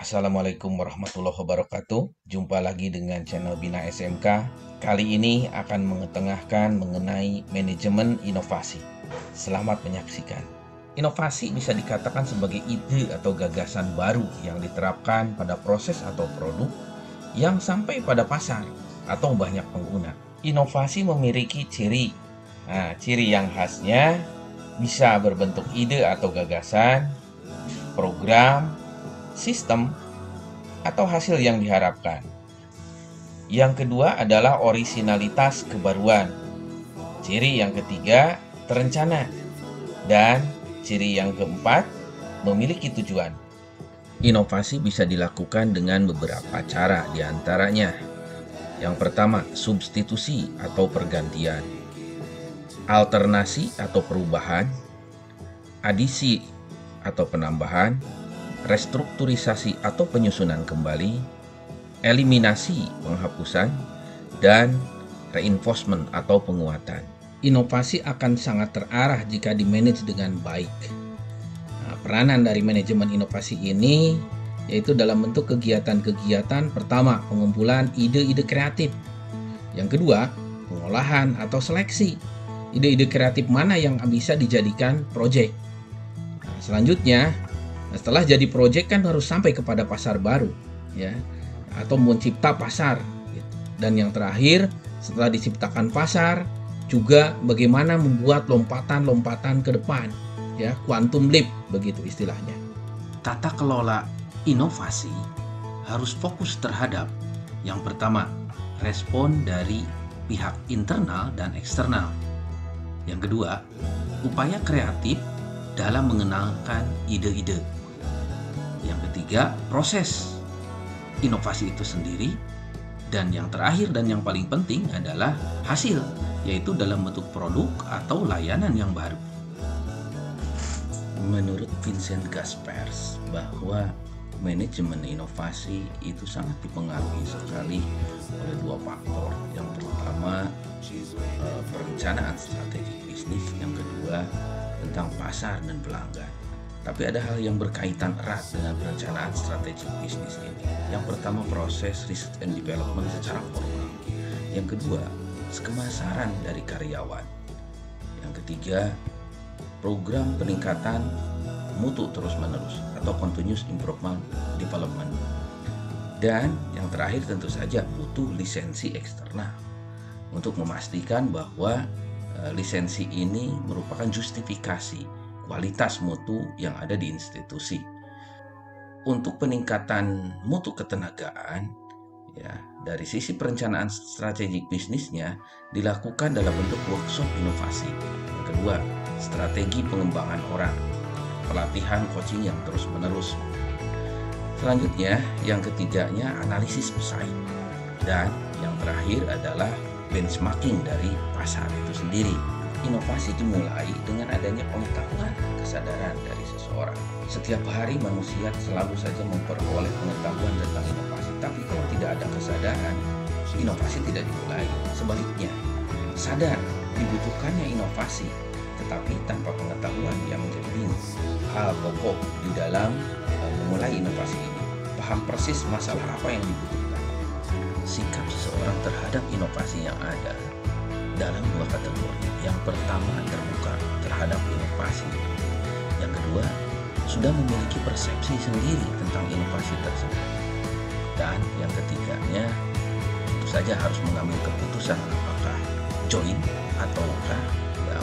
Assalamualaikum warahmatullahi wabarakatuh. Jumpa lagi dengan channel Bina SMK. Kali ini akan mengetengahkan mengenai manajemen inovasi. Selamat menyaksikan. Inovasi bisa dikatakan sebagai ide atau gagasan baru yang diterapkan pada proses atau produk yang sampai pada pasar atau banyak pengguna. Inovasi memiliki ciri. Ciri yang khasnya bisa berbentuk ide atau gagasan, program, sistem, atau hasil yang diharapkan. Yang kedua adalah orisinalitas kebaruan. Ciri yang ketiga, terencana. Dan ciri yang keempat, memiliki tujuan. Inovasi bisa dilakukan dengan beberapa cara diantaranya. Yang pertama, substitusi atau pergantian. Alternasi atau perubahan. Adisi atau penambahan. Restrukturisasi atau penyusunan kembali, eliminasi penghapusan, dan reinforcement atau penguatan. Inovasi akan sangat terarah jika dimanage dengan baik. Peranan dari manajemen inovasi ini yaitu dalam bentuk kegiatan-kegiatan. Pertama, pengumpulan ide-ide kreatif. Yang kedua, pengolahan atau seleksi. Ide-ide kreatif mana yang bisa dijadikan proyek. Selanjutnya, setelah jadi proyek kan harus sampai kepada pasar baru, ya, atau mencipta pasar. Gitu. Dan yang terakhir, setelah diciptakan pasar, juga bagaimana membuat lompatan-lompatan ke depan, ya, quantum leap begitu istilahnya. Tata kelola inovasi harus fokus terhadap yang pertama, respon dari pihak internal dan eksternal. Yang kedua, upaya kreatif dalam mengenalkan ide-ide. Yang ketiga, proses inovasi itu sendiri. Dan yang terakhir dan yang paling penting adalah hasil, yaitu dalam bentuk produk atau layanan yang baru. Menurut Vincent Gaspers, bahwa manajemen inovasi itu sangat dipengaruhi sekali oleh dua faktor. Yang pertama, perencanaan strategi bisnis. Yang kedua, tentang pasar dan pelanggan. Tapi ada hal yang berkaitan erat dengan perencanaan strategi bisnis ini. Yang pertama, proses research and development secara formal. Yang kedua, kemasaran dari karyawan. Yang ketiga, program peningkatan mutu terus-menerus atau continuous improvement development. Dan yang terakhir tentu saja butuh lisensi eksternal untuk memastikan bahwa lisensi ini merupakan justifikasi kualitas mutu yang ada di institusi. Untuk peningkatan mutu ketenagaan, ya, dari sisi perencanaan strategik bisnisnya dilakukan dalam bentuk workshop inovasi. Yang kedua, strategi pengembangan orang, pelatihan coaching yang terus-menerus. Selanjutnya, yang ketiganya analisis pesaing. Dan yang terakhir adalah benchmarking dari pasar itu sendiri. Inovasi dimulai dengan adanya pengetahuan, kesadaran dari seseorang. Setiap hari manusia selalu saja memperoleh pengetahuan tentang inovasi. Tapi kalau tidak ada kesadaran, inovasi tidak dimulai. Sebaliknya, sadar dibutuhkannya inovasi, tetapi tanpa pengetahuan yang menjadi bingung. Hal pokok di dalam memulai inovasi ini, paham persis masalah apa yang dibutuhkan. Sikap seseorang terhadap inovasi yang ada dalam dua kategori. Yang pertama, terbuka terhadap inovasi. Yang kedua, sudah memiliki persepsi sendiri tentang inovasi tersebut. Dan yang ketiganya, tentu saja harus mengambil keputusan apakah join ataukah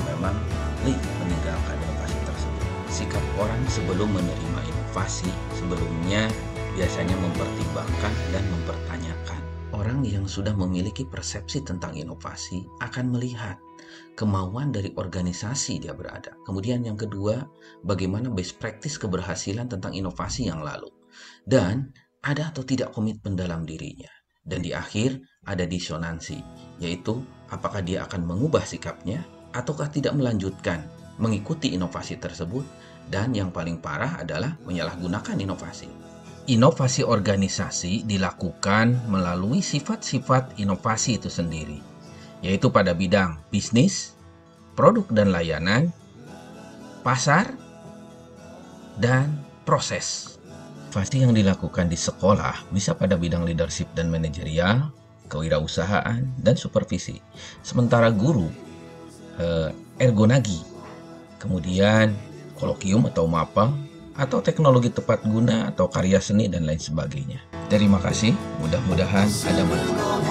memang leave, meninggalkan inovasi tersebut. Sikap orang sebelum menerima inovasi sebelumnya biasanya mempertimbangkan dan mempertanyakan. Orang yang sudah memiliki persepsi tentang inovasi akan melihat kemauan dari organisasi dia berada. Kemudian yang kedua, bagaimana best practice keberhasilan tentang inovasi yang lalu. Dan ada atau tidak komitmen dalam dirinya. Dan di akhir ada disonansi, yaitu apakah dia akan mengubah sikapnya ataukah tidak melanjutkan mengikuti inovasi tersebut. Dan yang paling parah adalah menyalahgunakan inovasi. Inovasi organisasi dilakukan melalui sifat-sifat inovasi itu sendiri, yaitu pada bidang bisnis, produk dan layanan, pasar, dan proses. Inovasi yang dilakukan di sekolah bisa pada bidang leadership dan manajerial, kewirausahaan, dan supervisi. Sementara guru, ergonagi, kemudian kolokium atau mapel, atau teknologi tepat guna atau karya seni dan lain sebagainya. Terima kasih, mudah-mudahan ada manfaat.